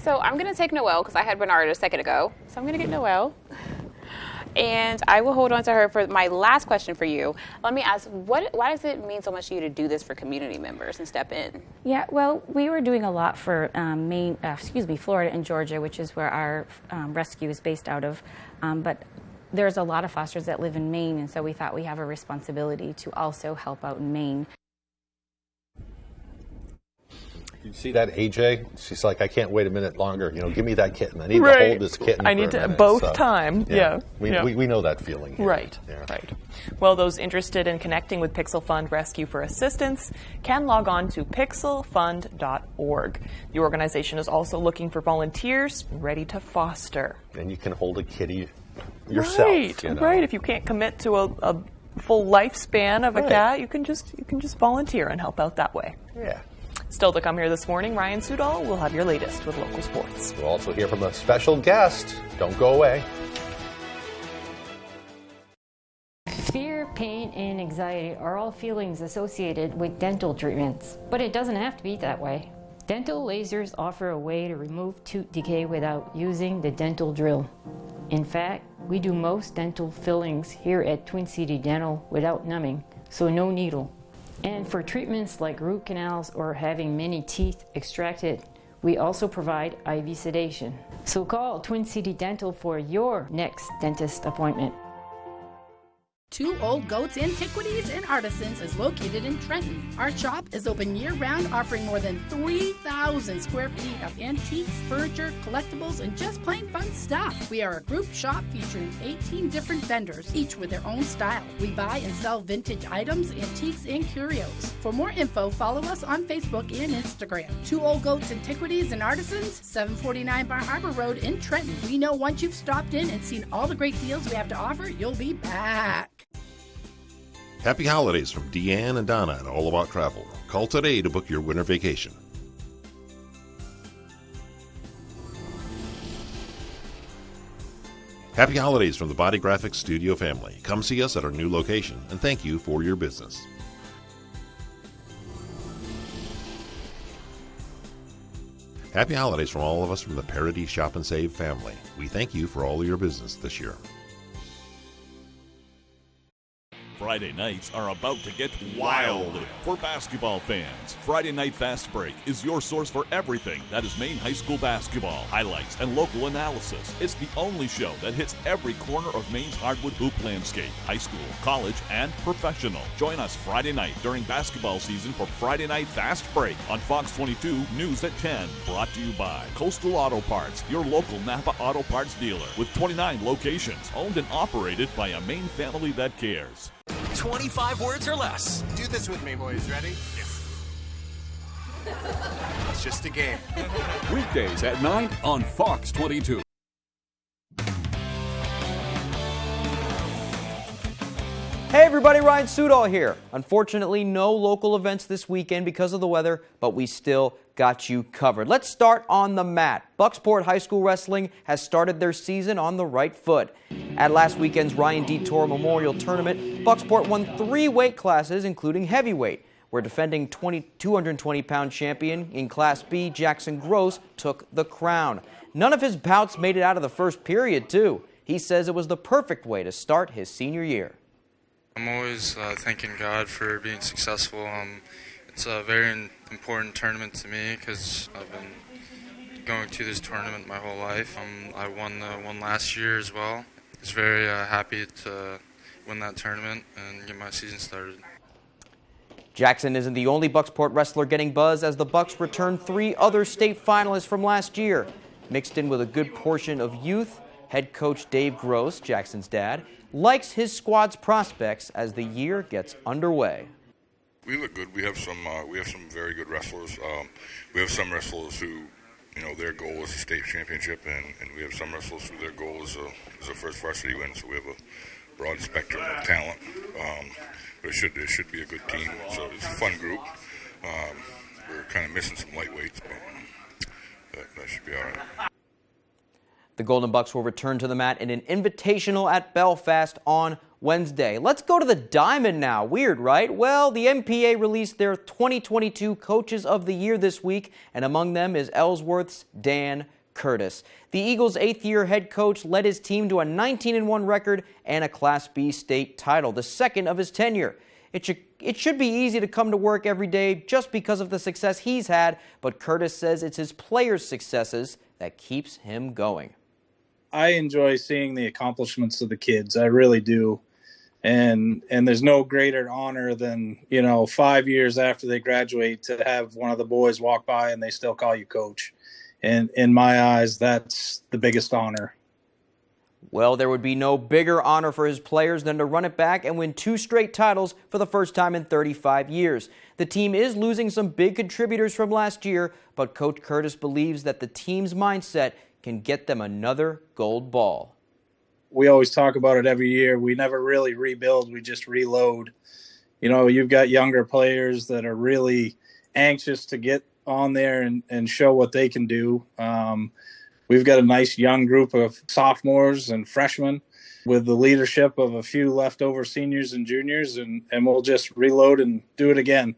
So I'm going to take Noelle because I had Bernard a second ago. So I'm going to get Noelle. And I will hold on to her for my last question for you. Let me ask, why does it mean so much to you to do this for community members and step in? Yeah, well, we were doing a lot for Florida and Georgia, which is where our rescue is based out of. But there's a lot of fosters that live in Maine, and so we thought we have a responsibility to also help out in Maine. You see that, AJ? She's like, I can't wait a minute longer. Give me that kitten. I need to hold this kitten. I need to both time. Yeah. We know that feeling. Here. Right. Yeah. Right. Well, those interested in connecting with Pixel Fund Rescue for Assistance can log on to pixelfund.org. The organization is also looking for volunteers ready to foster. And you can hold a kitty yourself. Right. Right. If you can't commit to a full lifespan of a cat, you can just volunteer and help out that way. Yeah. Still to come here this morning, Ryan Sudol will have your latest with local sports. We'll also hear from a special guest. Don't go away. Fear, pain, and anxiety are all feelings associated with dental treatments, but it doesn't have to be that way. Dental lasers offer a way to remove tooth decay without using the dental drill. In fact, we do most dental fillings here at Twin City Dental without numbing, so no needle. And for treatments like root canals or having many teeth extracted, we also provide IV sedation. So call Twin City Dental for your next dentist appointment. Two Old Goats Antiquities and Artisans is located in Trenton. Our shop is open year-round, offering more than 3,000 square feet of antiques, furniture, collectibles, and just plain fun stuff. We are a group shop featuring 18 different vendors, each with their own style. We buy and sell vintage items, antiques, and curios. For more info, follow us on Facebook and Instagram. Two Old Goats Antiquities and Artisans, 749 Bar Harbor Road in Trenton. We know once you've stopped in and seen all the great deals we have to offer, you'll be back. Happy holidays from Deanne and Donna at All About Travel. Call today to book your winter vacation. Happy holidays from the Body Graphics Studio family. Come see us at our new location, and thank you for your business. Happy holidays from all of us from the Parody Shop and Save family. We thank you for all of your business this year. Friday nights are about to get wild for basketball fans. Friday Night Fast Break is your source for everything that is Maine high school basketball, highlights, and local analysis. It's the only show that hits every corner of Maine's hardwood hoop landscape, high school, college, and professional. Join us Friday night during basketball season for Friday Night Fast Break on Fox 22 News at 10. Brought to you by Coastal Auto Parts, your local Napa Auto Parts dealer with 29 locations, owned and operated by a Maine family that cares. 25 words or less. Do this with me, boys. Ready? Yes. It's just a game. Weekdays at 9 on Fox 22. Hey everybody, Ryan Sudol here. Unfortunately, no local events this weekend because of the weather, but we still got you covered. Let's start on the mat. Bucksport High School Wrestling has started their season on the right foot. At last weekend's Ryan D. Toro Memorial Tournament, Bucksport won 3 weight classes, including heavyweight, where defending 220-pound champion in Class B, Jackson Gross, took the crown. None of his bouts made it out of the first period, too. He says it was the perfect way to start his senior year. I'm always thanking God for being successful. It's a very important tournament to me because I've been going to this tournament my whole life. I won the one last year as well. I was very happy to win that tournament and get my season started. Jackson isn't the only Bucksport wrestler getting buzz, as the Bucks return 3 other state finalists from last year. Mixed in with a good portion of youth, head coach Dave Gross, Jackson's dad, likes his squad's prospects as the year gets underway. We look good. We have some very good wrestlers. We have some wrestlers who, their goal is a state championship, and we have some wrestlers who their goal is a first varsity win. So we have a broad spectrum of talent. But it should be a good team. So it's a fun group. We're kind of missing some lightweights, but that should be all right. The Golden Bucks will return to the mat in an invitational at Belfast on Wednesday. Let's go to the Diamond now. Weird, right? Well, the MPA released their 2022 Coaches of the Year this week, and among them is Ellsworth's Dan Curtis. The Eagles' 8th-year head coach led his team to a 19-1 record and a Class B state title, the second of his tenure. It should be easy to come to work every day just because of the success he's had, but Curtis says it's his players' successes that keeps him going. I enjoy seeing the accomplishments of the kids. I really do. And there's no greater honor than, 5 years after they graduate to have one of the boys walk by and they still call you coach. And in my eyes, that's the biggest honor. Well, there would be no bigger honor for his players than to run it back and win 2 straight titles for the first time in 35 years. The team is losing some big contributors from last year, but Coach Curtis believes that the team's mindset can get them another gold ball. We always talk about it every year. We never really rebuild, we just reload. You've got younger players that are really anxious to get on there and show what they can do. We've got a nice young group of sophomores and freshmen with the leadership of a few leftover seniors and juniors, and we'll just reload and do it again.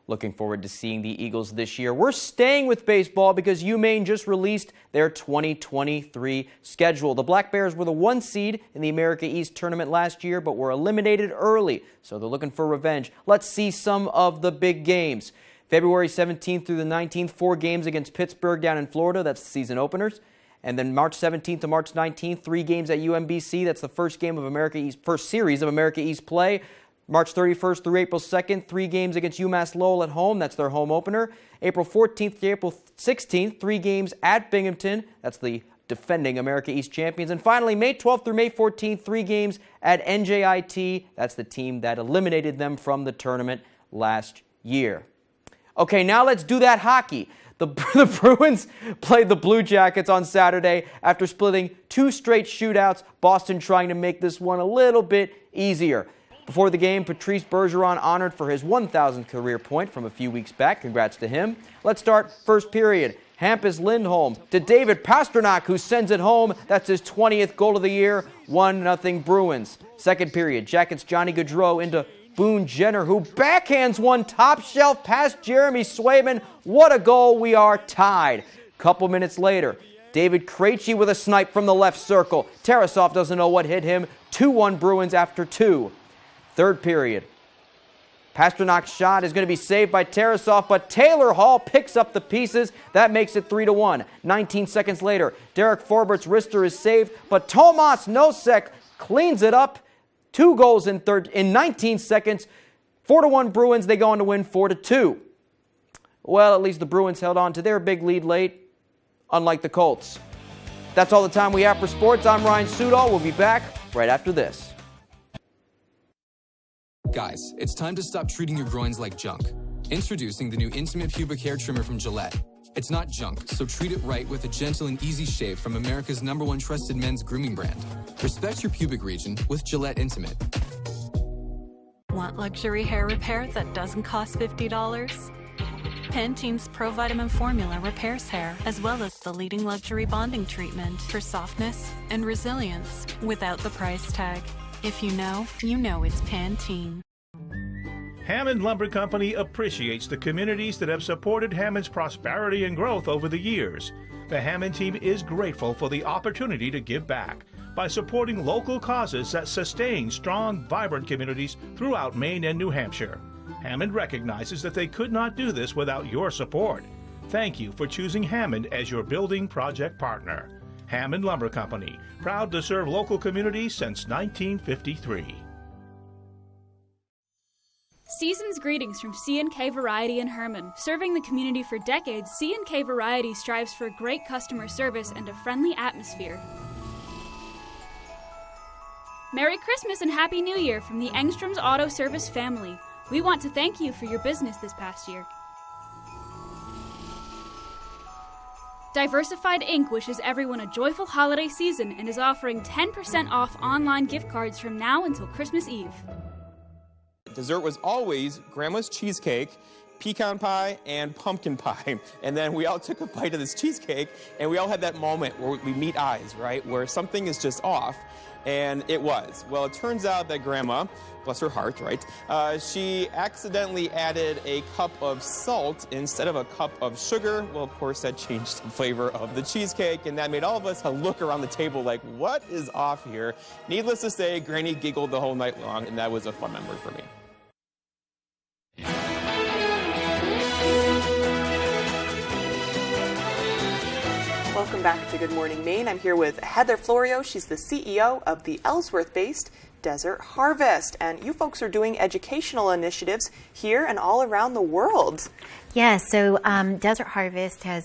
Looking forward to seeing the Eagles this year. We're staying with baseball because UMaine just released their 2023 schedule. The Black Bears were the 1 seed in the America East tournament last year, but were eliminated early, so they're looking for revenge. Let's see some of the big games. February 17th through the 19th, 4 games against Pittsburgh down in Florida. That's the season openers. And then March 17th to March 19th, 3 games at UMBC. That's the first game of America East, first series of America East play. March 31st through April 2nd, 3 games against UMass Lowell at home. That's their home opener. April 14th to April 16th, 3 games at Binghamton. That's the defending America East champions. And finally, May 12th through May 14th, 3 games at NJIT. That's the team that eliminated them from the tournament last year. Okay, now let's do that hockey. The Bruins played the Blue Jackets on Saturday after splitting 2 straight shootouts, Boston trying to make this one a little bit easier. Before the game, Patrice Bergeron honored for his 1,000th career point from a few weeks back. Congrats to him. Let's start first period. Hampus Lindholm to David Pastrnak, who sends it home. That's his 20th goal of the year. 1-0 Bruins. Second period, Jackets' Johnny Gaudreau into Boone Jenner, who backhands one top shelf past Jeremy Swayman. What a goal. We are tied. Couple minutes later, David Krejci with a snipe from the left circle. Tarasov doesn't know what hit him. 2-1 Bruins after 2. Third period. Pasternak's shot is going to be saved by Tarasov, but Taylor Hall picks up the pieces. That makes it 3-1. 19 seconds later, Derek Forbert's wrister is saved, but Tomas Nosek cleans it up. 2 goals in 19 seconds. 4-1 Bruins. They go on to win 4-2. Well, at least the Bruins held on to their big lead late, unlike the Colts. That's all the time we have for sports. I'm Ryan Sudol. We'll be back right after this. Guys, it's time to stop treating your groins like junk. Introducing the new Intimate Pubic Hair Trimmer from Gillette. It's not junk, so treat it right with a gentle and easy shave from America's #1 trusted men's grooming brand. Respect your pubic region with Gillette Intimate. Want luxury hair repair that doesn't cost $50? Pantene's Pro Vitamin Formula repairs hair, as well as the leading luxury bonding treatment for softness and resilience without the price tag. If you know it's Pantene. Hammond Lumber Company appreciates the communities that have supported Hammond's prosperity and growth over the years. The Hammond team is grateful for the opportunity to give back by supporting local causes that sustain strong, vibrant communities throughout Maine and New Hampshire. Hammond recognizes that they could not do this without your support. Thank you for choosing Hammond as your building project partner. Hammond Lumber Company, proud to serve local communities since 1953. Season's greetings from C&K Variety in Herman. Serving the community for decades, C&K Variety strives for great customer service and a friendly atmosphere. Merry Christmas and Happy New Year from the Engstrom's Auto Service family. We want to thank you for your business this past year. Diversified Inc. wishes everyone a joyful holiday season and is offering 10% off online gift cards from now until Christmas Eve. Dessert was always Grandma's cheesecake, pecan pie, and pumpkin pie. And then we all took a bite of this cheesecake, and we all had that moment where we meet eyes, right? Where something is just off, and it was. Well, it turns out that Grandma, bless her heart, right? She accidentally added a cup of salt instead of a cup of sugar. Well, of course, that changed the flavor of the cheesecake, and that made all of us look around the table like, what is off here? Needless to say, Granny giggled the whole night long, and that was a fun memory for me. Welcome back to Good Morning Maine. I'm here with Heather Florio. She's the CEO of the Ellsworth-based Desert Harvest. And you folks are doing educational initiatives here and all around the world. Yeah, so Desert Harvest has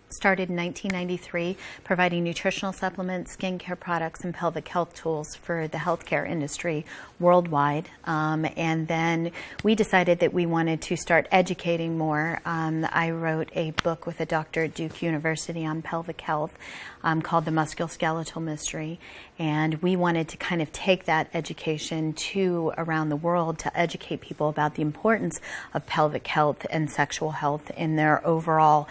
started in 1993, providing nutritional supplements, skincare products, and pelvic health tools for the healthcare industry worldwide. And then we decided that we wanted to start educating more. I wrote a book with a doctor at Duke University on pelvic health called The Musculoskeletal Mystery. And we wanted to kind of take that education to around the world to educate people about the importance of pelvic health and sexual health in their overall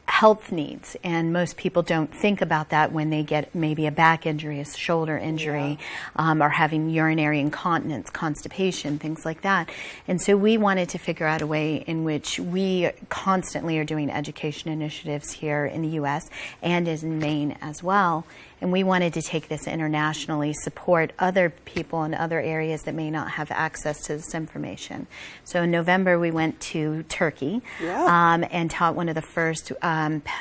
health needs. And most people don't think about that when they get maybe a back injury, a shoulder injury, or having urinary incontinence, constipation, things like that. And so we wanted to figure out a way in which we constantly are doing education initiatives here in the U.S. and in Maine as well. and we wanted to take this internationally, support other people in other areas that may not have access to this information. So in November, we went to Turkey and taught one of the first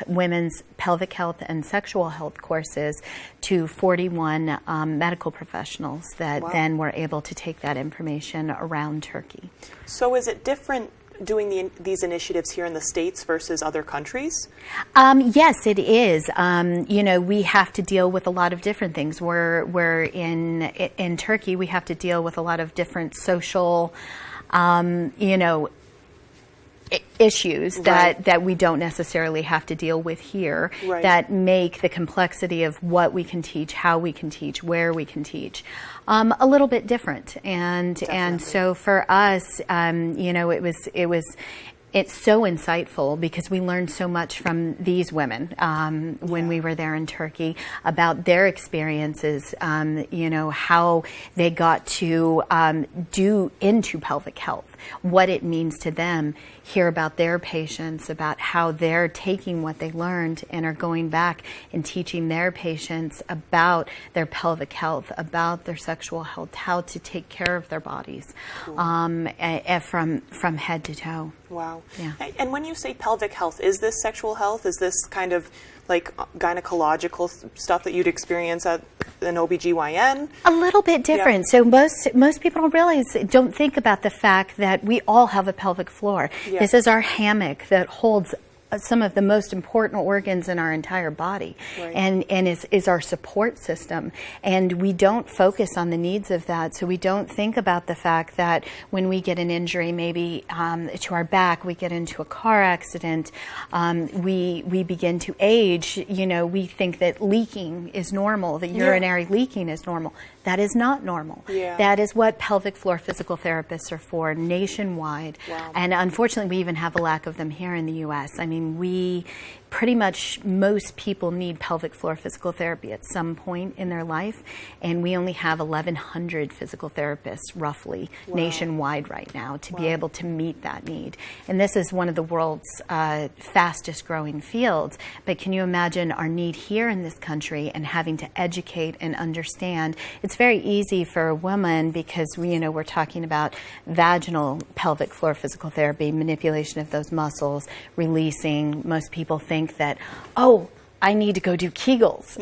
women's pelvic health and sexual health courses to 41 medical professionals that then were able to take that information around Turkey. So is it different doing these initiatives here in the States versus other countries? Yes, it is. We have to deal with a lot of different things. We're in Turkey, we have to deal with a lot of different social, issues that we don't necessarily have to deal with here that make the complexity of what we can teach, how we can teach, where we can teach a little bit different. And so for us, it's so insightful because we learned so much from these women when we were there in Turkey about their experiences, how they got to do into pelvic health, what it means to them, hear about their patients, about how they're taking what they learned and are going back and teaching their patients about their pelvic health, about their sexual health, how to take care of their bodies from head to toe. Wow. Yeah. And when you say pelvic health, is this sexual health? Is this kind of like gynecological stuff that you'd experience at an OBGYN? A little bit different. So most people don't think about the fact that we all have a pelvic floor. Yeah. This is our hammock that holds some of the most important organs in our entire body, and is our support system. And we don't focus on the needs of that. So we don't think about the fact that when we get an injury, maybe to our back, we get into a car accident, we begin to age. We think that leaking is normal, that urinary leaking is normal. That is not normal. Yeah. That is what pelvic floor physical therapists are for nationwide. Wow. And unfortunately, we even have a lack of them here in the U.S. I mean, pretty much most people need pelvic floor physical therapy at some point in their life, and we only have 1,100 physical therapists roughly nationwide right now to be able to meet that need. And this is one of the world's fastest growing fields, but can you imagine our need here in this country and having to educate and understand? It's very easy for a woman because we're talking about vaginal pelvic floor physical therapy, manipulation of those muscles, releasing. Most people think that, I need to go do Kegels.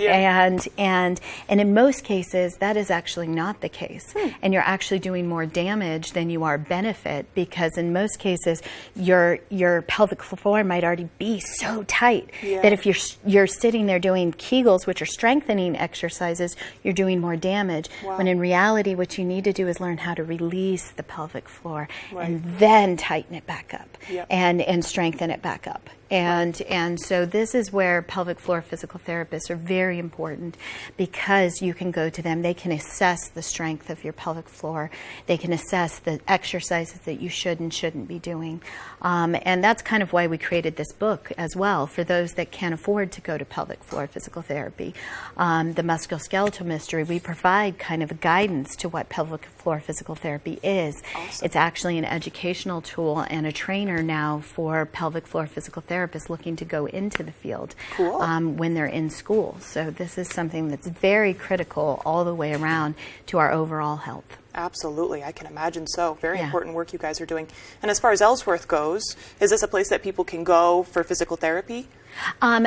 And in most cases, that is actually not the case. And you're actually doing more damage than you are benefit, because in most cases, your pelvic floor might already be so tight that if you're sitting there doing Kegels, which are strengthening exercises, you're doing more damage. When in reality, what you need to do is learn how to release the pelvic floor and then tighten it back up and strengthen it back up. And so this is where pelvic floor physical therapists are very important, because you can go to them. They can assess the strength of your pelvic floor. They can assess the exercises that you should and shouldn't be doing. And that's kind of why we created this book as well, for those that can't afford to go to pelvic floor physical therapy. The Musculoskeletal Mystery, we provide kind of a guidance to what pelvic floor physical therapy is. Awesome. It's actually an educational tool and a trainer now for pelvic floor physical therapists looking to go into the field when they're in school. So this is something that's very critical all the way around to our overall health. Absolutely, I can imagine so. Very important work you guys are doing. And as far as Ellsworth goes, is this a place that people can go for physical therapy?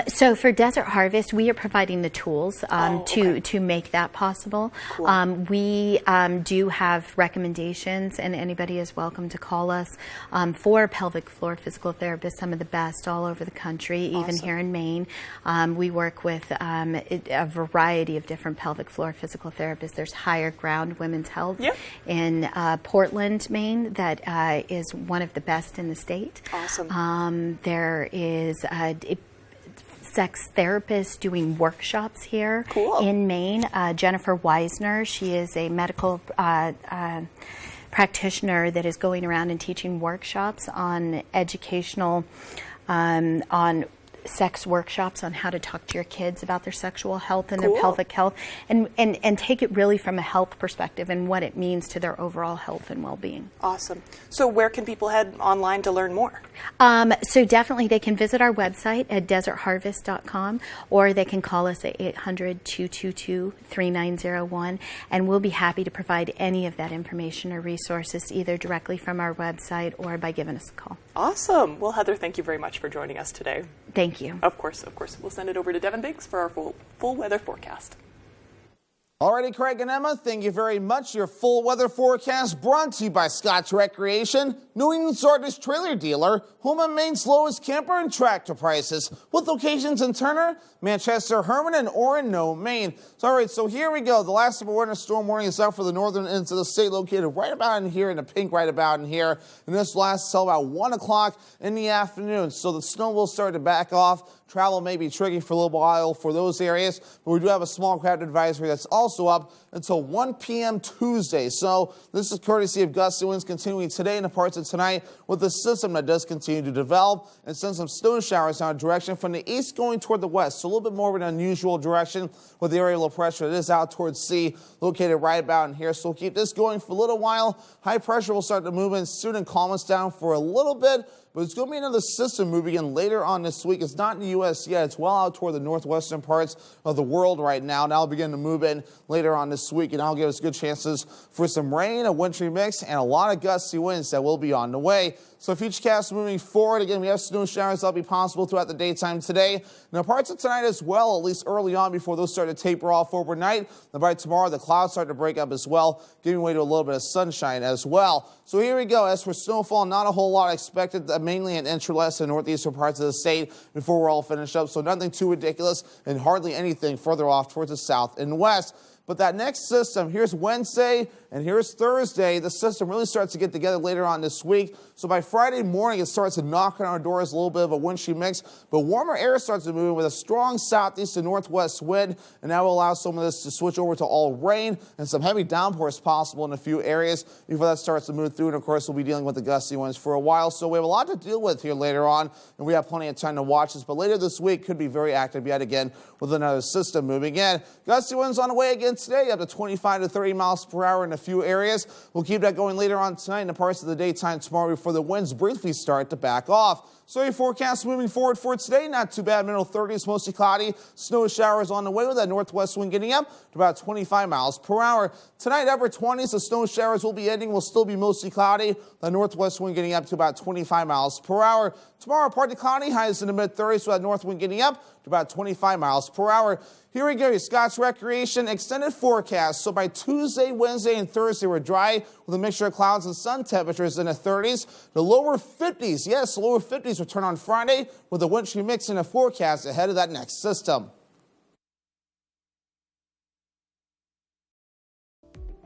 So for Desert Harvest, we are providing the tools to make that possible. Cool. We do have recommendations, and anybody is welcome to call us for pelvic floor physical therapists, some of the best all over the country, even here in Maine. We work with a variety of different pelvic floor physical therapists. There's Higher Ground Women's Health in Portland, Maine, that is one of the best in the state. Awesome. There is sex therapists doing workshops here in Maine. Jennifer Weisner, she is a medical practitioner that is going around and teaching workshops on educational, on sex workshops on how to talk to your kids about their sexual health and Cool. their pelvic health, and take it really from a health perspective and what it means to their overall health and well-being. Awesome. So where can people head online to learn more? So definitely they can visit our website at desertharvest.com, or they can call us at 800-222-3901, and we'll be happy to provide any of that information or resources either directly from our website or by giving us a call. Awesome. Well, Heather, thank you very much for joining us today. Thank you. Of course. We'll send it over to Devin Biggs for our full weather forecast. Alrighty, Craig and Emma, thank you very much. Your full weather forecast brought to you by Scotch Recreation, New England's largest trailer dealer, home and Maine's lowest camper and tractor prices, with locations in Turner, Manchester, Herman, and Orono, Maine. So here we go. The last of a winter storm warning is out for the northern ends of the state, located right about in here, in the pink right about in here. And this lasts until about 1 o'clock in the afternoon. So the snow will start to back off. Travel may be tricky for a little while for those areas, but we do have a small craft advisory that's also up until 1 p.m. Tuesday. So this is courtesy of gusty winds continuing today and the parts of tonight with the system that does continue to develop and send some snow showers in our direction from the east going toward the west. So a little bit more of an unusual direction with the area low pressure that is out towards sea, located right about in here. So we'll keep this going for a little while. High pressure will start to move in soon and calm us down for a little bit. But it's going to be another system moving in later on this week. It's not in the U.S. yet. It's well out toward the northwestern parts of the world right now. Now it'll begin to move in later on this week, and that'll give us good chances for some rain, a wintry mix, and a lot of gusty winds that will be on the way. So futurecast moving forward, again, we have snow showers that'll be possible throughout the daytime today. Now parts of tonight as well, at least early on before those start to taper off overnight. Then by tomorrow, the clouds start to break up as well, giving way to a little bit of sunshine as well. So here we go. As for snowfall, not a whole lot expected, mainly in intra-west and northeastern parts of the state before we're all finished up. So nothing too ridiculous and hardly anything further off towards the south and west. But that next system, here's Wednesday and here's Thursday. The system really starts to get together later on this week. So by Friday morning, it starts to knock on our doors, a little bit of a wintry mix. But warmer air starts to move in with a strong southeast and northwest wind. And that will allow some of this to switch over to all rain and some heavy downpours possible in a few areas before that starts to move through. And, of course, we'll be dealing with the gusty winds for a while. So we have a lot to deal with here later on. And we have plenty of time to watch this. But later this week could be very active yet again with another system moving in. Gusty winds on the way again today, up to 25 to 30 miles per hour in a few areas. We'll keep that going later on tonight and the parts of the daytime tomorrow before the winds briefly start to back off. So your forecast moving forward for today, not too bad. Middle 30s, mostly cloudy. Snow showers on the way with that northwest wind getting up to about 25 miles per hour. Tonight, upper 20s, the snow showers will be ending. Will still be mostly cloudy. The northwest wind getting up to about 25 miles per hour. Tomorrow, partly cloudy, highs in the mid-30s with that north wind getting up to about 25 miles per hour. Here we go, your Scotch Recreation extended forecast. So by Tuesday, Wednesday, and Thursday, we're dry with a mixture of clouds and sun. Temperatures in the 30s. The lower 50s, yes, lower 50s return on Friday with a wintry mix in a forecast ahead of that next system.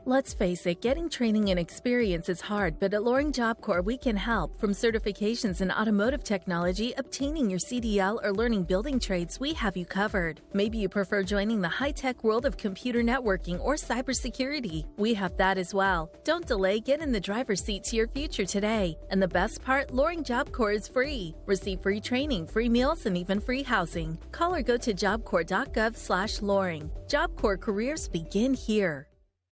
Let's face it, getting training and experience is hard, but at Loring Job Corps, we can help. From certifications in automotive technology, obtaining your CDL, or learning building trades, we have you covered. Maybe you prefer joining the high-tech world of computer networking or cybersecurity. We have that as well. Don't delay, get in the driver's seat to your future today. And the best part, Loring Job Corps is free. Receive free training, free meals, and even free housing. Call or go to jobcorps.gov/Loring. Job Corps careers begin here.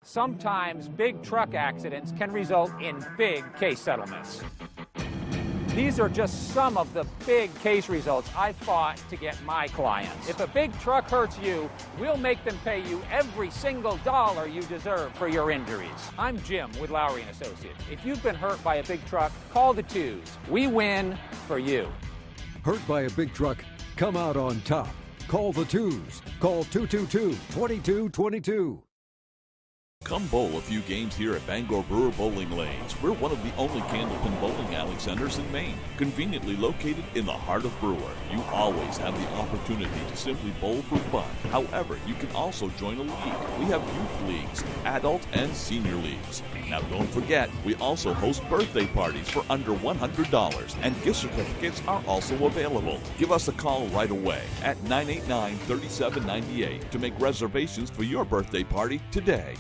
Sometimes big truck accidents can result in big case settlements. These are just some of the big case results I've fought to get my clients. If a big truck hurts you, we'll make them pay you every single dollar you deserve for your injuries. I'm Jim with Lowry & Associates. If you've been hurt by a big truck, call the Twos. We win for you. Hurt by a big truck? Come out on top. Call the Twos. Call 222-2222. Come bowl a few games here at Bangor Brewer Bowling Lanes. We're one of the only Candlepin bowling alley centers in Maine, conveniently located in the heart of Brewer. You always have the opportunity to simply bowl for fun. However, you can also join a league. We have youth leagues, adult and senior leagues. Now don't forget, we also host birthday parties for under $100, and gift certificates are also available. Give us a call right away at 989-3798 to make reservations for your birthday party today.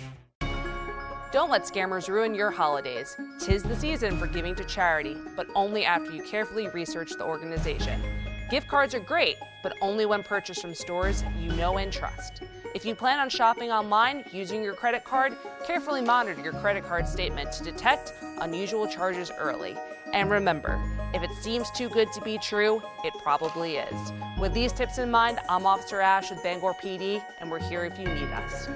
Don't let scammers ruin your holidays. 'Tis the season for giving to charity, but only after you carefully research the organization. Gift cards are great, but only when purchased from stores you know and trust. If you plan on shopping online using your credit card, carefully monitor your credit card statement to detect unusual charges early. And remember, if it seems too good to be true, it probably is. With these tips in mind, I'm Officer Ash with Bangor PD, and we're here if you need us.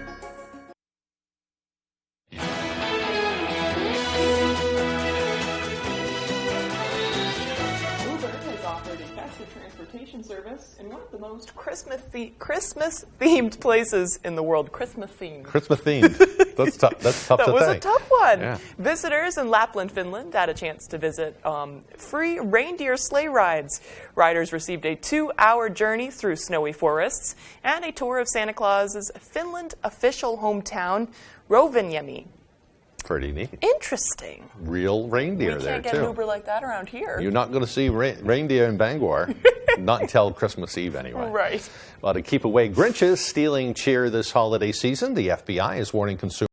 Transportation service in one of the most Christmas-themed places in the world. Christmas-themed. Christmas-themed. That's tough. That's tough to That was think. a tough one. Yeah. Visitors in Lapland, Finland had a chance to visit free reindeer sleigh rides. Riders received a 2-hour journey through snowy forests and a tour of Santa Claus's Finland official hometown, Rovaniemi. Pretty neat. Interesting. Real reindeer We there, can't get too. an Uber like that around here. You're not going to see reindeer in Bangor, not until Christmas Eve anyway. Right. Well, to keep away Grinches stealing cheer this holiday season, the FBI is warning consumers